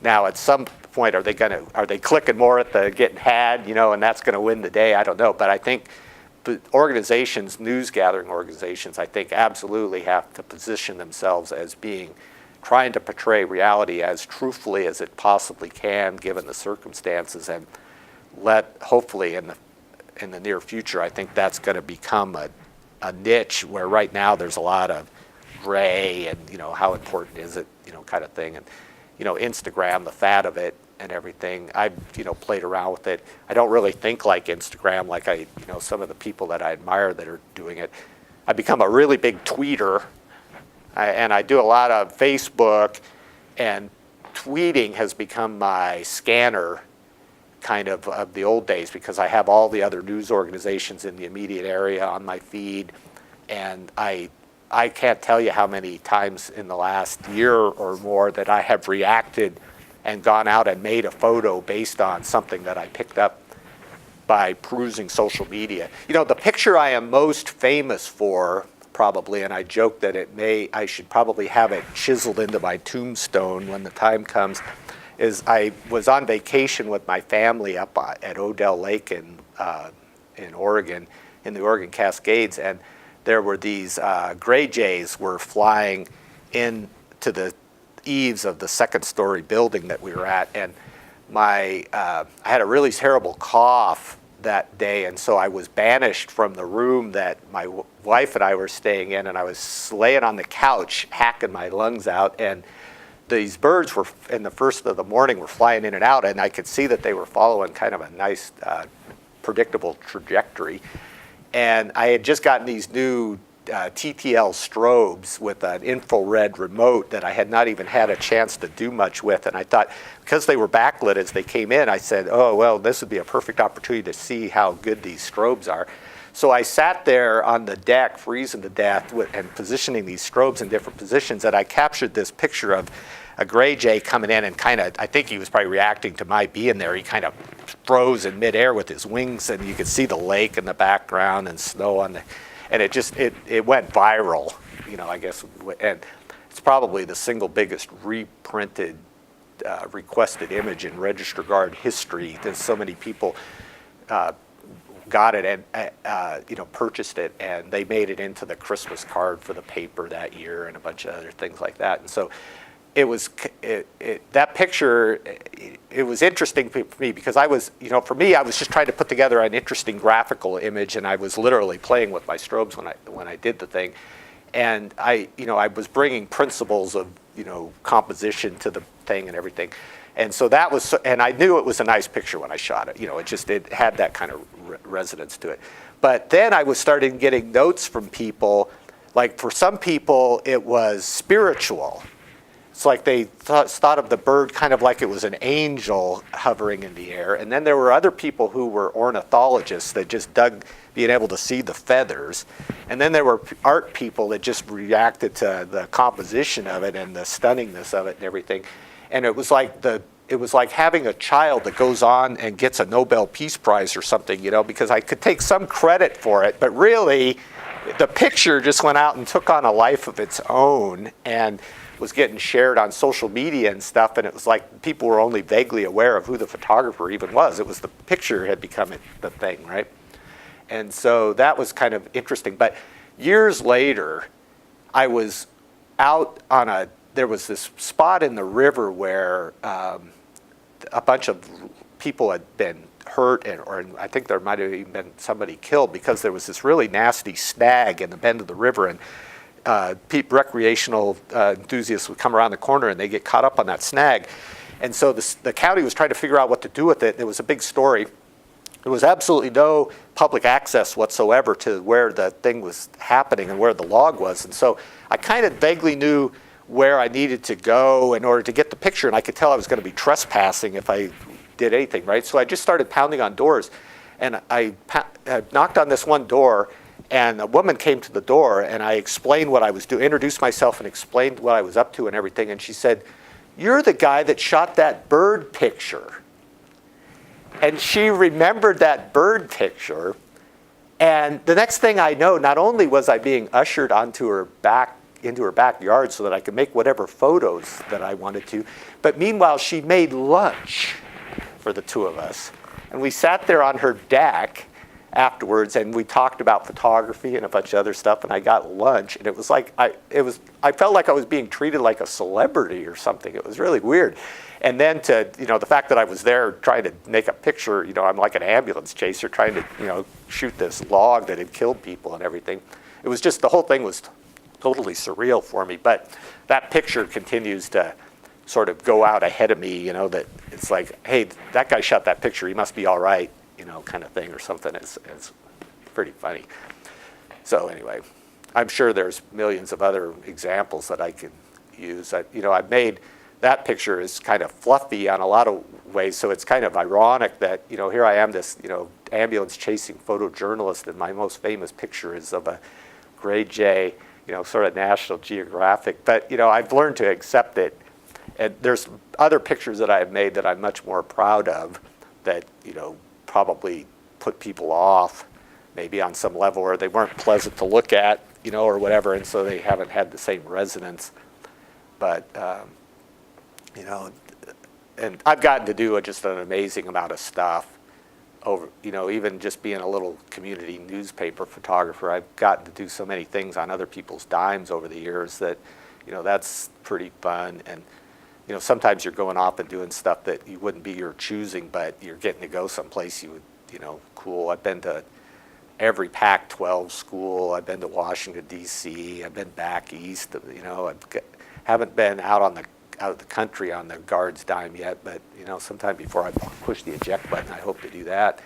Now, at some point, are they clicking more at the getting had, and that's going to win the day? I don't know, but I think the organizations, news gathering organizations, I think absolutely have to position themselves as trying to portray reality as truthfully as it possibly can, given the circumstances, and hopefully in the near future, I think that's going to become a niche where right now there's a lot of gray and how important is it, kind of thing. And Instagram, the fad of it and everything, I've played around with it. I don't really think like Instagram, like some of the people that I admire that are doing it. I've become a really big tweeter, and I do a lot of Facebook, and tweeting has become my scanner kind of the old days, because I have all the other news organizations in the immediate area on my feed, and I can't tell you how many times in the last year or more that I have reacted and gone out and made a photo based on something that I picked up by perusing social media. The picture I am most famous for, probably, and I joke that I should probably have it chiseled into my tombstone when the time comes, is I was on vacation with my family up at Odell Lake in Oregon, in the Oregon Cascades, and there were these gray jays were flying into the eaves of the second-story building that we were at, and I had a really terrible cough that day, and so I was banished from the room that my wife and I were staying in, and I was laying on the couch hacking my lungs out, and these birds were, in the first of the morning, were flying in and out, and I could see that they were following kind of a nice, predictable trajectory. And I had just gotten these new TTL strobes with an infrared remote that I had not even had a chance to do much with. And I thought, because they were backlit as they came in, I said, oh, well, this would be a perfect opportunity to see how good these strobes are. So I sat there on the deck, freezing to death, and positioning these strobes in different positions, and I captured this picture of a gray jay coming in and kind of, I think he was probably reacting to my being there. He kind of froze in midair with his wings, and you could see the lake in the background and snow on the, and it went viral, I guess, and it's probably the single biggest reprinted, requested image in Register Guard history. There's so many people got it and purchased it, and they made it into the Christmas card for the paper that year and a bunch of other things like that. And so it was that picture. It was interesting for me because I was, for me, I was just trying to put together an interesting graphical image, and I was literally playing with my strobes when I did the thing. And I was bringing principles of, composition to the thing and everything. And so that was, and I knew it was a nice picture when I shot it. It had that kind of resonance to it. But then I was starting getting notes from people, like for some people it was spiritual. It's like they thought of the bird kind of like it was an angel hovering in the air. And then there were other people who were ornithologists that just dug being able to see the feathers. And then there were art people that just reacted to the composition of it and the stunningness of it and everything. And it was like having a child that goes on and gets a Nobel Peace Prize or something, because I could take some credit for it, but really the picture just went out and took on a life of its own and was getting shared on social media and stuff, and it was like people were only vaguely aware of who the photographer even was. It was the picture had become the thing, right? And so that was kind of interesting. But years later, I was out on there was this spot in the river where a bunch of people had been hurt, or I think there might have even been somebody killed because there was this really nasty snag in the bend of the river, and recreational enthusiasts would come around the corner and they get caught up on that snag. And so the county was trying to figure out what to do with it. It was a big story. There was absolutely no public access whatsoever to where the thing was happening and where the log was. And so I kind of vaguely knew where I needed to go in order to get the picture, and I could tell I was going to be trespassing if I did anything, right? So I just started pounding on doors, and I knocked on this one door, and a woman came to the door, and I explained what I was doing, introduced myself and explained what I was up to and everything, and she said, "You're the guy that shot that bird picture." And she remembered that bird picture, and the next thing I know, not only was I being ushered into her backyard so that I could make whatever photos that I wanted to, but meanwhile she made lunch for the two of us. And we sat there on her deck afterwards and we talked about photography and a bunch of other stuff, and I got lunch, and it was like I felt like I was being treated like a celebrity or something. It was really weird. And then the fact that I was there trying to make a picture, I'm like an ambulance chaser trying to shoot this log that had killed people and everything. It was just, the whole thing was totally surreal for me. But that picture continues to sort of go out ahead of me, that it's like, hey, that guy shot that picture, he must be all right, kind of thing or something. It's pretty funny. So anyway, I'm sure there's millions of other examples that I can use. I've made, that picture is kind of fluffy on a lot of ways, so it's kind of ironic that, here I am, this, ambulance chasing photojournalist, and my most famous picture is of a gray jay, sort of National Geographic. But, I've learned to accept it. And there's other pictures that I have made that I'm much more proud of that, probably put people off, maybe on some level, or they weren't pleasant to look at, or whatever, and so they haven't had the same resonance. But, and I've gotten to do just an amazing amount of stuff over, even just being a little community newspaper photographer. I've gotten to do so many things on other people's dimes over the years that, that's pretty fun. And, sometimes you're going off and doing stuff that you wouldn't be your choosing, but you're getting to go someplace you would, cool. I've been to every Pac-12 school. I've been to Washington, D.C. I've been back east. Haven't been out of the country on the guard's dime yet, but sometime before I push the eject button, I hope to do that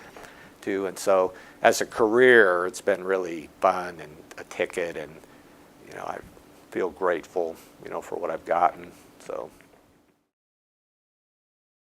too. And so as a career, it's been really fun and a ticket, and I feel grateful, for what I've gotten. So.